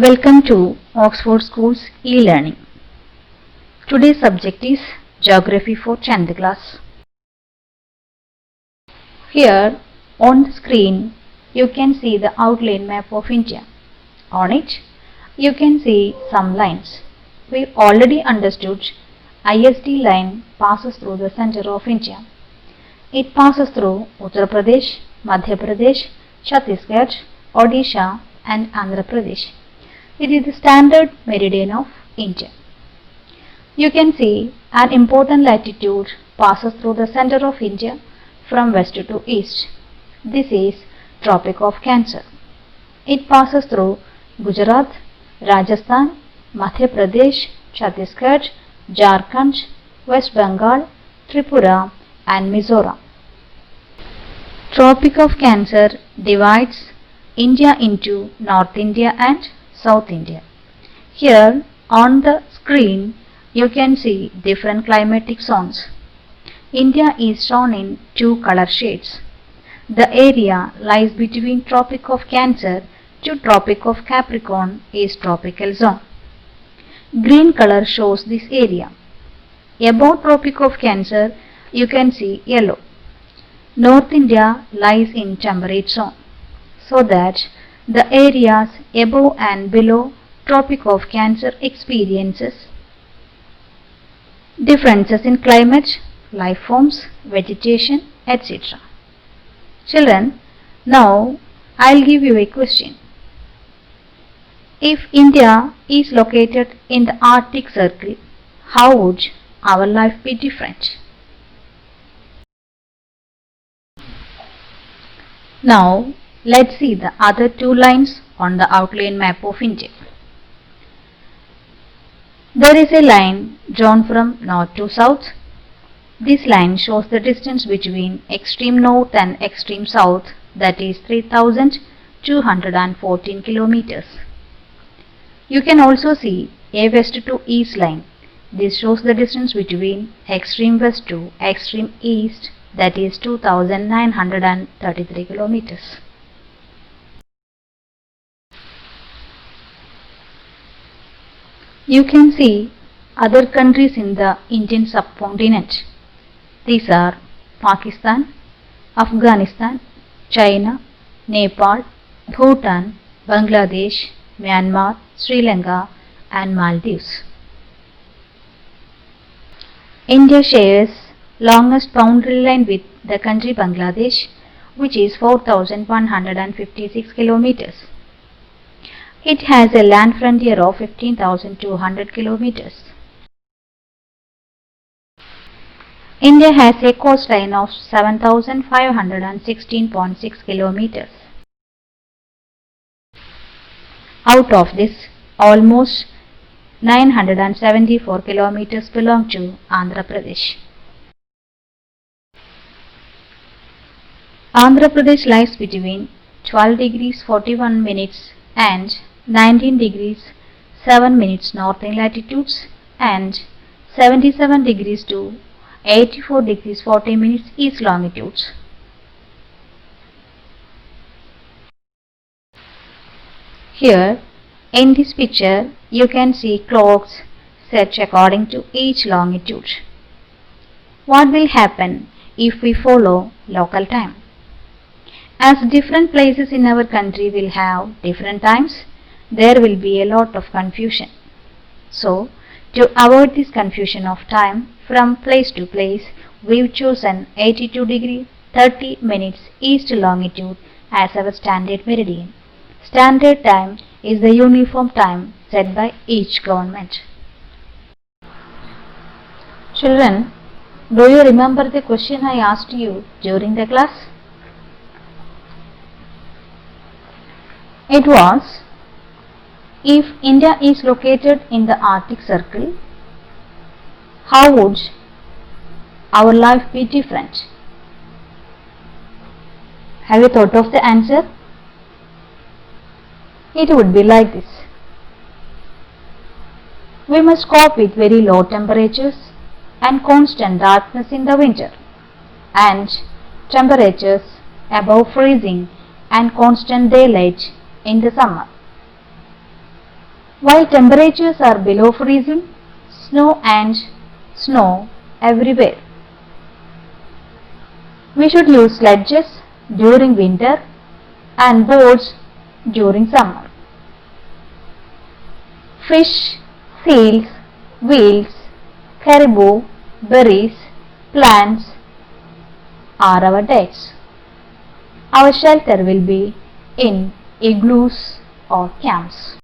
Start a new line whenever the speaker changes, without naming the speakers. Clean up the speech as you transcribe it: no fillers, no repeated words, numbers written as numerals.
Welcome to Oxford School's e-learning. Today's subject is Geography for 10th class. Here on the screen you can see the outline map of India. On it you can see some lines. We already understood ISD line passes through the center of India. It passes through Uttar Pradesh, Madhya Pradesh, Chhattisgarh, Odisha and Andhra Pradesh. It is the standard meridian of India. You can see an important latitude passes through the center of India from west to east. This is Tropic of Cancer. It passes through Gujarat, Rajasthan, Madhya Pradesh, Chhattisgarh, Jharkhand, West Bengal, Tripura and Mizoram. Tropic of Cancer divides India into North India and South India. Here on the screen you can see different climatic zones. India is shown in two color shades. The area lies between Tropic of Cancer to Tropic of Capricorn is tropical zone. Green color shows this area. Above Tropic of Cancer you can see yellow. North India lies in temperate zone, so that the areas above and below Tropic of Cancer experiences differences in climate, life forms, vegetation, etc. Children, now I'll give you a question. If India is located in the Arctic Circle, how would our life be different? Now let's see the other two lines on the outline map of India. There is a line drawn from north to south. This line shows the distance between extreme north and extreme south, that is 3214 kilometers. You can also see a west to east line. This shows the distance between extreme west to extreme east, that is 2933 kilometers. You can see other countries in the Indian subcontinent. These are Pakistan, Afghanistan, China, Nepal, Bhutan, Bangladesh, Myanmar, Sri Lanka and Maldives. India shares longest boundary line with the country Bangladesh, which is 4156 kilometers. It has a land frontier of 15,200 kilometers. India has a coastline of 7,516.6 kilometers. Out of this, almost 974 kilometers belong to Andhra Pradesh. Andhra Pradesh lies between 12 degrees 41 minutes and 19 degrees 7 minutes northern latitudes and 77 degrees to 84 degrees 40 minutes east longitudes. Here in this picture you can see clocks set according to each longitude. What will happen if we follow local time? As different places in our country will have different times, there will be a lot of confusion. So, to avoid this confusion of time from place to place, we've chosen 82 degree 30 minutes east longitude as our standard meridian. Standard time is the uniform time set by each government. Children, do you remember the question I asked you during the class? It was, if India is located in the Arctic Circle, how would our life be different? Have you thought of the answer? It would be like this. We must cope with very low temperatures and constant darkness in the winter, and temperatures above freezing and constant daylight in the summer. While temperatures are below freezing, snow everywhere. We should use sledges during winter and boats during summer. Fish, seals, whales, caribou, berries, plants are our dates. Our shelter will be in igloos or camps.